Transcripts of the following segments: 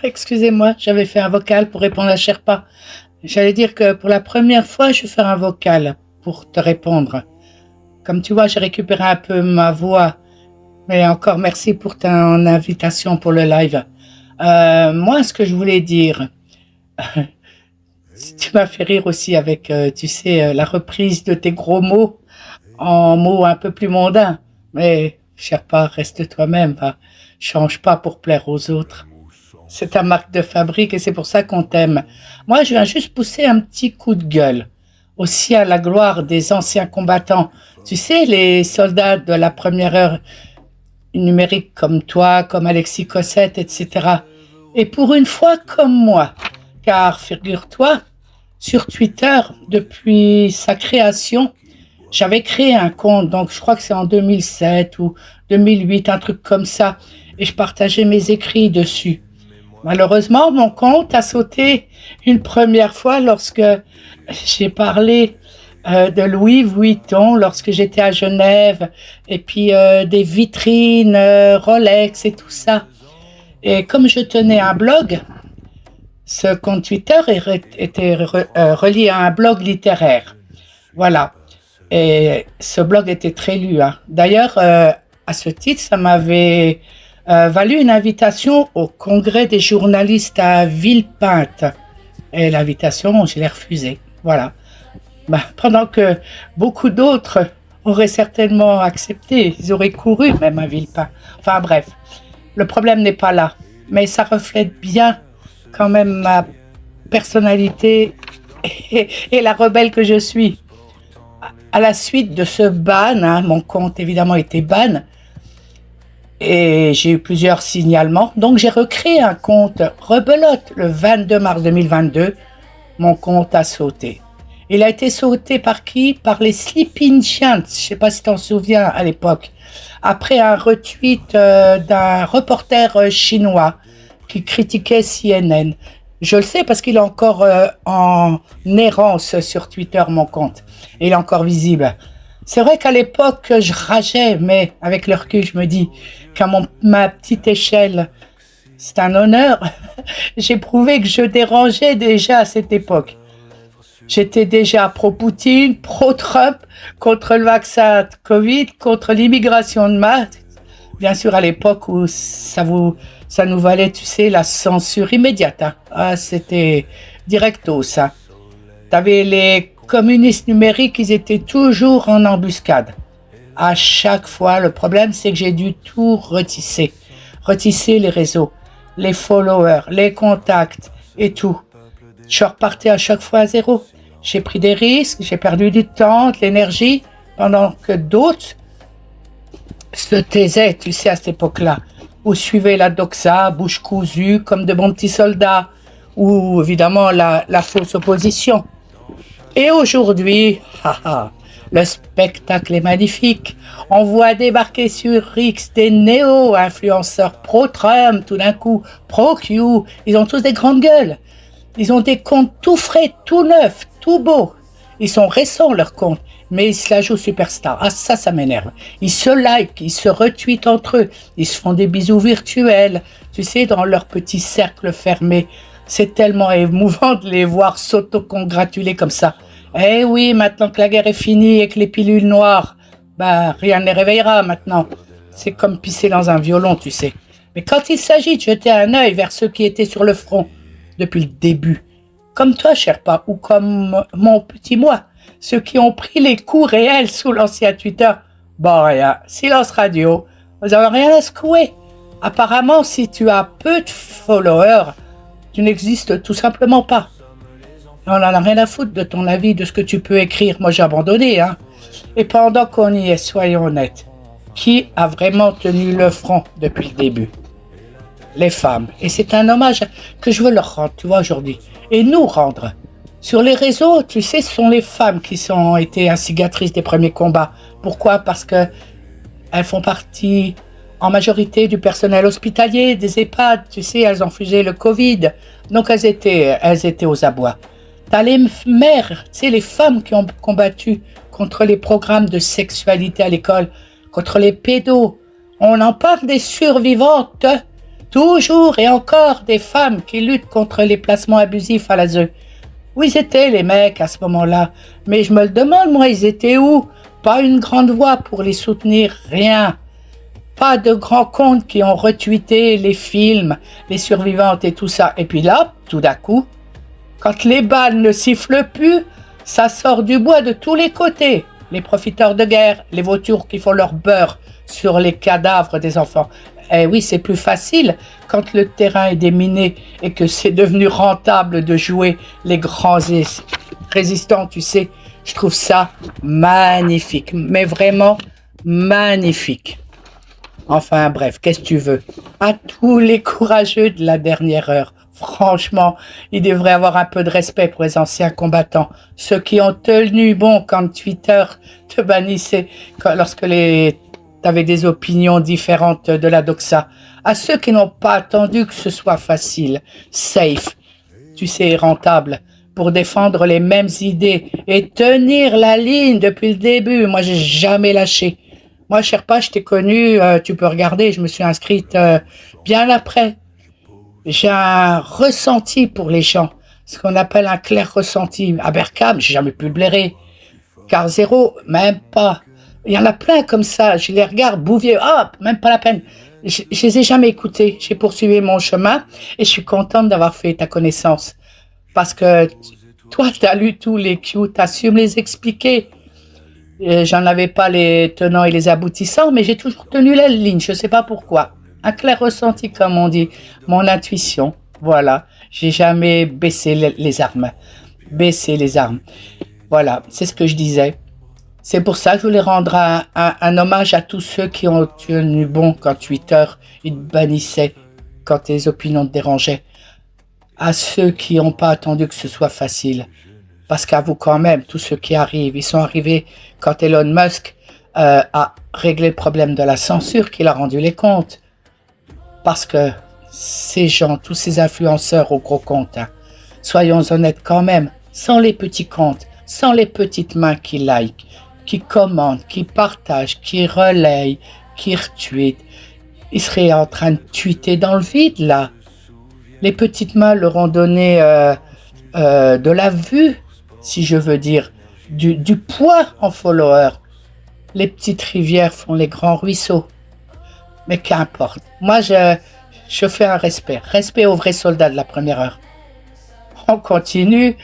Excusez-moi, j'avais fait un vocal pour répondre à Sherpa. J'allais dire que pour la première fois, je vais faire un vocal pour te répondre. Comme tu vois, j'ai récupéré un peu ma voix. Mais encore merci pour ton invitation pour le live. Moi, ce que je voulais dire, tu m'as fait rire aussi avec, tu sais, la reprise de tes gros mots en mots un peu plus mondains. Mais, Sherpa, reste toi-même, va. Change pas pour plaire aux autres. C'est ta marque de fabrique et c'est pour ça qu'on t'aime. Moi, je viens juste pousser un petit coup de gueule. Aussi à la gloire des anciens combattants. Tu sais, les soldats de la première heure numérique comme toi, comme Alexis Cossette, etc. Et pour une fois comme moi. Car, figure-toi, sur Twitter, depuis sa création, j'avais créé un compte, donc je crois que c'est en 2007 ou 2008, un truc comme ça, et je partageais mes écrits dessus. Malheureusement, mon compte a sauté une première fois lorsque j'ai parlé de Louis Vuitton lorsque j'étais à Genève et puis des vitrines Rolex et tout ça. Et comme je tenais un blog, ce compte Twitter était relié à un blog littéraire. Voilà. Et ce blog était très lu. Hein. D'ailleurs, à ce titre, ça m'avait valu une invitation au congrès des journalistes à Villepinte. Et l'invitation, je l'ai refusée. Voilà. Bah, pendant que beaucoup d'autres auraient certainement accepté, ils auraient couru même à Villepinte. Enfin bref, le problème n'est pas là. Mais ça reflète bien quand même ma personnalité et la rebelle que je suis. À la suite de ce ban, hein, mon compte évidemment était ban, et j'ai eu plusieurs signalements. Donc j'ai recréé un compte rebelote le 22 mars 2022. Mon compte a sauté. Il a été sauté par qui? Par les Sleeping Giants. Je ne sais pas si tu t'en souviens à l'époque. Après un retweet d'un reporter chinois qui critiquait CNN. Je le sais parce qu'il est encore en errance sur Twitter, mon compte. Et il est encore visible. C'est vrai qu'à l'époque, je rageais, mais avec le recul, je me dis qu'à ma petite échelle, c'est un honneur. J'ai prouvé que je dérangeais déjà à cette époque. J'étais déjà pro-Poutine, pro-Trump, contre le vaccin Covid, contre l'immigration de masse. Bien sûr, à l'époque où ça nous valait, tu sais, la censure immédiate. Hein. Ah, c'était directo, ça. T'avais les communistes numériques, ils étaient toujours en embuscade. À chaque fois, le problème, c'est que j'ai dû tout retisser. Retisser les réseaux, les followers, les contacts et tout. Je repartais à chaque fois à zéro. J'ai pris des risques, j'ai perdu du temps, de l'énergie, pendant que d'autres se taisaient, tu sais, à cette époque-là, ou suivaient la doxa, bouche cousue, comme de bons petits soldats, ou évidemment la fausse opposition. Et aujourd'hui, le spectacle est magnifique. On voit débarquer sur X des néo-influenceurs pro-Trump, tout d'un coup, pro-Q. Ils ont tous des grandes gueules. Ils ont des comptes tout frais, tout neufs, tout beaux. Ils sont récents, leurs comptes, mais ils se la jouent superstar. Ah, ça m'énerve. Ils se likent, ils se retweetent entre eux. Ils se font des bisous virtuels, tu sais, dans leur petit cercle fermé. C'est tellement émouvant de les voir s'auto-congratuler comme ça. Eh oui, maintenant que la guerre est finie et que les pilules noires, rien ne les réveillera maintenant. C'est comme pisser dans un violon, tu sais. Mais quand il s'agit de jeter un œil vers ceux qui étaient sur le front depuis le début, comme toi, Sherpa, ou comme mon petit moi, ceux qui ont pris les coups réels sous l'ancien Twitter, rien, silence radio, vous n'avez rien à secouer. Apparemment, si tu as peu de followers, tu n'existes tout simplement pas. On n'en a rien à foutre de ton avis, de ce que tu peux écrire. Moi, j'ai abandonné, hein. Et pendant qu'on y est, soyons honnêtes, qui a vraiment tenu le front depuis le début? Les femmes. Et c'est un hommage que je veux leur rendre, tu vois, aujourd'hui. Et nous rendre. Sur les réseaux, tu sais, ce sont les femmes qui ont été instigatrices des premiers combats. Pourquoi? Parce que elles font partie en majorité du personnel hospitalier, des EHPAD, tu sais, elles ont fusé le Covid. Donc elles étaient aux abois. T'as les mères, tu sais, les femmes qui ont combattu contre les programmes de sexualité à l'école, contre les pédos. On en parle des survivantes. Toujours et encore des femmes qui luttent contre les placements abusifs à l'ASE. Où ils étaient les mecs à ce moment-là? Mais je me le demande, moi, ils étaient où? Pas une grande voix pour les soutenir, rien. Pas de grands comptes qui ont retweeté les films, les survivantes et tout ça. Et puis là, tout d'un coup, quand les balles ne sifflent plus, ça sort du bois de tous les côtés. Les profiteurs de guerre, les vautours qui font leur beurre sur les cadavres des enfants. Eh oui, c'est plus facile quand le terrain est déminé et que c'est devenu rentable de jouer les grands résistants, tu sais. Je trouve ça magnifique, mais vraiment magnifique. Enfin bref, qu'est-ce que tu veux? À tous les courageux de la dernière heure, franchement, ils devraient avoir un peu de respect pour les anciens combattants, ceux qui ont tenu bon quand Twitter te bannissait, lorsque t'avais des opinions différentes de la doxa, à ceux qui n'ont pas attendu que ce soit facile, safe, tu sais, rentable, pour défendre les mêmes idées et tenir la ligne depuis le début. Moi, j'ai jamais lâché. Moi, Sherpa, je t'ai connu, tu peux regarder, je me suis inscrite bien après. J'ai un ressenti pour les gens, ce qu'on appelle un clair ressenti. À Berkham, j'ai jamais pu le blairer. Car zéro, même pas. Il y en a plein comme ça, je les regarde, Bouvier, hop, même pas la peine. Je les ai jamais écoutés, j'ai poursuivi mon chemin et je suis contente d'avoir fait ta connaissance. Parce que toi, tu as lu tous les Q, tu as su me les expliquer. J'en avais pas les tenants et les aboutissants, mais j'ai toujours tenu la ligne, je sais pas pourquoi. Un clair ressenti, comme on dit, mon intuition, voilà. J'ai jamais baissé les armes. Baissé les armes. Voilà, c'est ce que je disais. C'est pour ça que je voulais rendre un hommage à tous ceux qui ont tenu bon quand Twitter, ils te bannissaient, quand tes opinions te dérangeaient. À ceux qui n'ont pas attendu que ce soit facile. Parce qu'à vous quand même, tous ceux qui arrivent, ils sont arrivés quand Elon Musk a réglé le problème de la censure, qu'il a rendu les comptes. Parce que ces gens, tous ces influenceurs au gros compte, hein, soyons honnêtes quand même, sans les petits comptes, sans les petites mains qui like, qui commentent, qui partagent, qui relayent, qui retweetent, ils seraient en train de tweeter dans le vide là. Les petites mains leur ont donné de la vue, si je veux dire, du poids en followers. Les petites rivières font les grands ruisseaux. Mais qu'importe. Moi, je fais un respect. Respect aux vrais soldats de la première heure. On continue,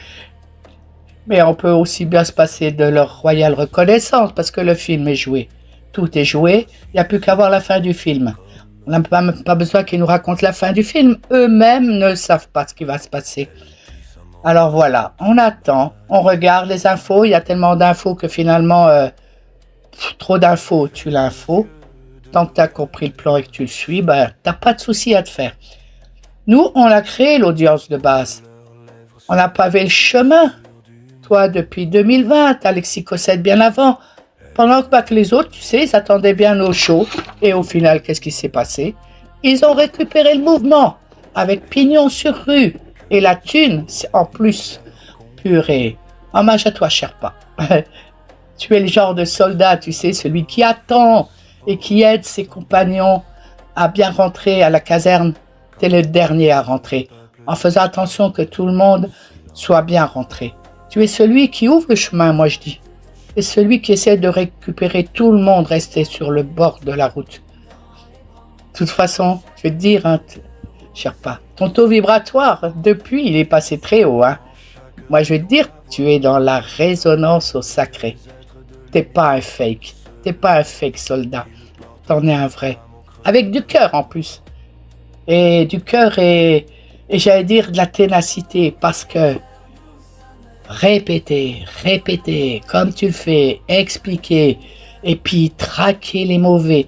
mais on peut aussi bien se passer de leur royale reconnaissance parce que le film est joué. Tout est joué, il n'y a plus qu'à voir la fin du film. On n'a pas besoin qu'ils nous racontent la fin du film. Eux-mêmes ne savent pas ce qui va se passer. Alors voilà, on attend, on regarde les infos. Il y a tellement d'infos que finalement, trop d'infos, tu l'info. Tant que tu as compris le plan et que tu le suis, ben, tu n'as pas de souci à te faire. Nous, on a créé l'audience de base. On a pavé le chemin. Toi, depuis 2020, Alexis Cossette bien avant. Pendant que les autres, tu sais, ils attendaient bien nos shows. Et au final, qu'est-ce qui s'est passé? Ils ont récupéré le mouvement avec pignon sur rue. Et la thune, c'est en plus. Purée. Hommage à toi, Sherpa. Tu es le genre de soldat, tu sais, celui qui attend et qui aide ses compagnons à bien rentrer à la caserne. T'es le dernier à rentrer, en faisant attention que tout le monde soit bien rentré. Tu es celui qui ouvre le chemin, moi je dis. Et celui qui essaie de récupérer tout le monde resté sur le bord de la route. De toute façon, je vais te dire, hein, Sherpa, ton taux vibratoire, depuis, il est passé très haut. Hein. Moi, je vais te dire, tu es dans la résonance au sacré. T'es pas un fake. T'es pas un fake soldat. T'en es un vrai. Avec du cœur en plus. Et du cœur et j'allais dire de la ténacité. Parce que répéter, comme tu le fais, expliquer, et puis traquer les mauvais.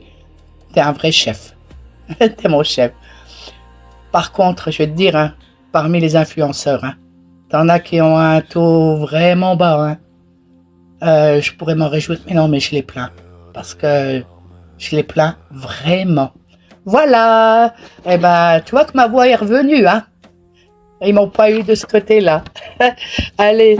T'es un vrai chef. T'es mon chef. Par contre, je vais te dire, hein, parmi les influenceurs, hein, t'en as qui ont un taux vraiment bas. Hein. Je pourrais m'en réjouir, mais non, mais je les plains. Parce que je les plains vraiment. Voilà. Eh ben, tu vois que ma voix est revenue, hein. Ils m'ont pas eu de ce côté-là. Allez.